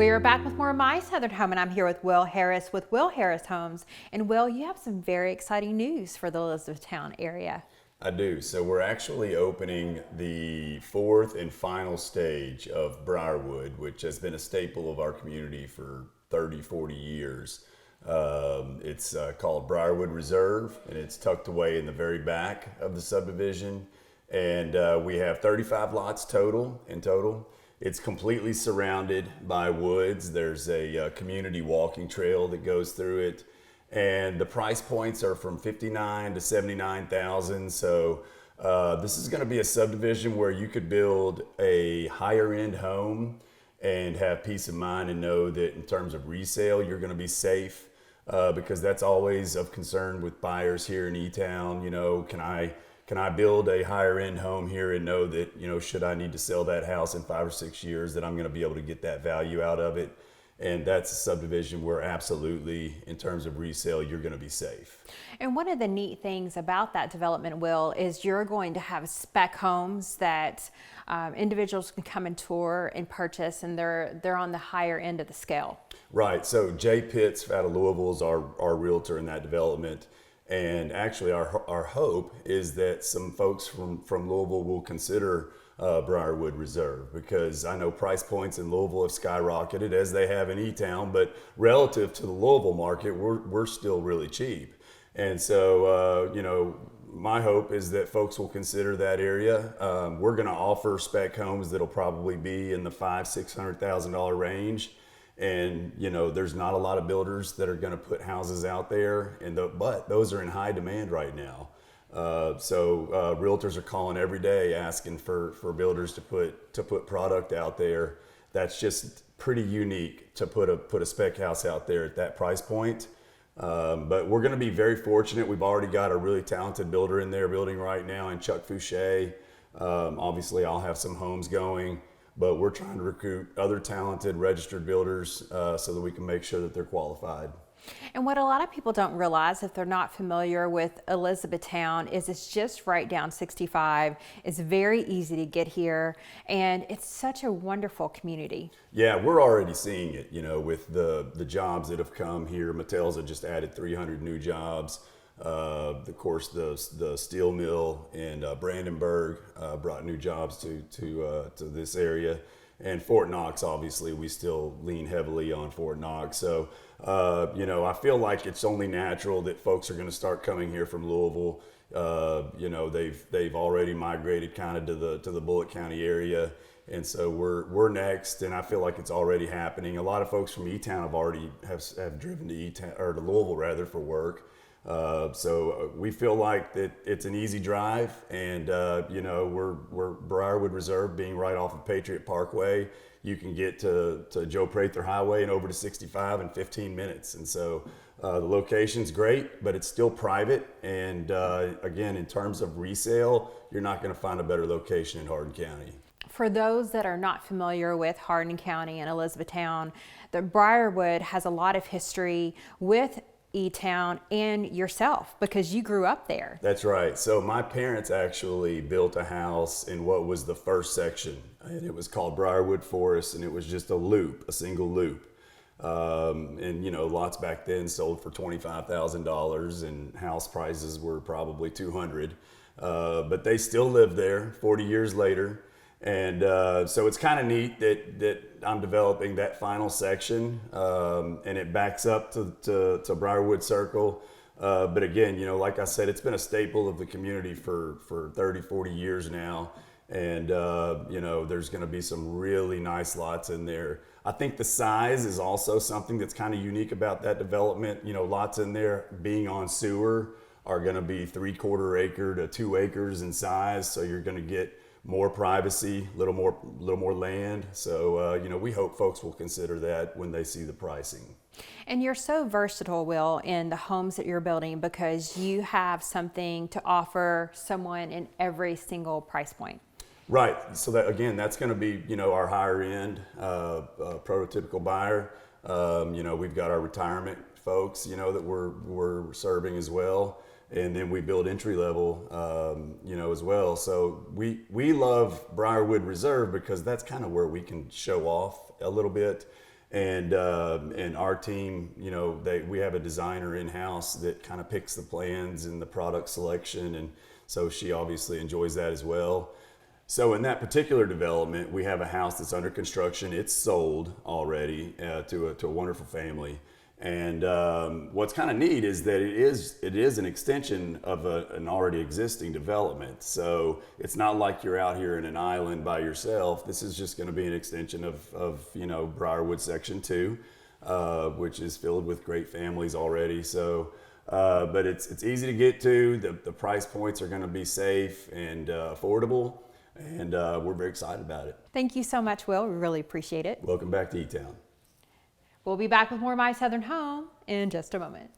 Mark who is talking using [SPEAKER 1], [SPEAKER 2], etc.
[SPEAKER 1] We are back with more of My Southern Home, and I'm here with Will Harris with Will Harris Homes. And Will, you have some very exciting news for the Elizabethtown area.
[SPEAKER 2] I do. So we're actually opening the fourth and final stage of Briar Wood, which has been a staple of our community for 30, 40 years. It's called Briar Wood Reserve, and it's tucked away in the very back of the subdivision. And we have 35 lots in total. It's completely surrounded by woods. There's a community walking trail that goes through it. And the price points are from $59,000 to $79,000. So this is going to be a subdivision where you could build a higher end home and have peace of mind and know that in terms of resale, you're going to be safe, because that's always of concern with buyers here in E-Town. You know, can I build a higher end home here and know that, you know, should I need to sell that house in 5 or 6 years, that I'm going to be able to get that value out of it? And that's a subdivision where absolutely, in terms of resale, you're going to be safe.
[SPEAKER 1] And one of the neat things about that development, Will, is you're going to have spec homes that individuals can come and tour and purchase, and they're on the higher end of the scale.
[SPEAKER 2] Right. So Jay Pitts out of Louisville is our realtor in that development. And actually, our hope is that some folks from Louisville will consider Briar Wood Reserve, because I know price points in Louisville have skyrocketed as they have in E-Town, but relative to the Louisville market, we're still really cheap. And so, you know, my hope is that folks will consider that area. We're going to offer spec homes that'll probably be in the $500,000-$600,000 range. And, you know, there's not a lot of builders that are going to put houses out there, but those are in high demand right now. So realtors are calling every day asking for builders to put product out there. That's just pretty unique to put a spec house out there at that price point. But we're going to be very fortunate. We've already got a really talented builder in there building right now, and Chuck Fouché. Obviously, I'll have some homes going, but we're trying to recruit other talented registered builders so that we can make sure that they're qualified.
[SPEAKER 1] And what a lot of people don't realize, if they're not familiar with Elizabethtown, is it's just right down 65. It's very easy to get here, and it's such a wonderful community.
[SPEAKER 2] Yeah, we're already seeing it, you know, with the jobs that have come here. Mattel's had just added 300 new jobs. Of course, the steel mill in Brandenburg brought new jobs to this area. And Fort Knox, obviously, we still lean heavily on Fort Knox. So, you know, I feel like it's only natural that folks are going to start coming here from Louisville. You know, they've already migrated kind of to the Bullitt County area, and so we're next. And I feel like it's already happening. A lot of folks from E-Town have driven to E-Town, or to Louisville rather, for work. So we feel like that it's an easy drive, and you know, we're Briar Wood Reserve being right off of Patriot Parkway. You can get to Joe Prather Highway and over to 65 in 15 minutes. And so the location's great, but it's still private. And again, in terms of resale, you're not going to find a better location in Hardin County.
[SPEAKER 1] For those that are not familiar with Hardin County and Elizabethtown, the Briar Wood has a lot of history with E-Town and yourself, because you grew up there.
[SPEAKER 2] That's right. So my parents actually built a house in what was the first section, and it was called Briarwood Forest, and it was just a single loop. And you know, lots back then sold for $25,000, and house prices were probably $200,000. But they still live there 40 years later. And so it's kind of neat that I'm developing that final section, and it backs up to Briarwood Circle. But again, you know, like I said, it's been a staple of the community for 30, 40 years now. And, you know, there's going to be some really nice lots in there. I think the size is also something that's kind of unique about that development. You know, lots in there being on sewer are going to be 3/4 acre to 2 acres in size. So you're going to get more privacy, little more land. So, you know, we hope folks will consider that when they see the pricing.
[SPEAKER 1] And you're so versatile, Will, in the homes that you're building, because you have something to offer someone in every single price point.
[SPEAKER 2] Right. So that, again, that's going to be, you know, our higher end prototypical buyer. You know, we've got our retirement folks, you know, that we're serving as well. And then we build entry level, you know, as well. So we love Briar Wood Reserve because that's kind of where we can show off a little bit. And our team, you know, we have a designer in-house that kind of picks the plans and the product selection, and so she obviously enjoys that as well. So in that particular development, we have a house that's under construction. It's sold already to a wonderful family. And what's kind of neat is that it is an extension of an already existing development. So it's not like you're out here in an island by yourself. This is just going to be an extension of you know, Briar Wood Section 2, which is filled with great families already. So, but it's easy to get to. The price points are going to be safe and affordable, and we're very excited about it.
[SPEAKER 1] Thank you so much, Will. We really appreciate it.
[SPEAKER 2] Welcome back to E-Town.
[SPEAKER 1] We'll be back with more My Southern Home in just a moment.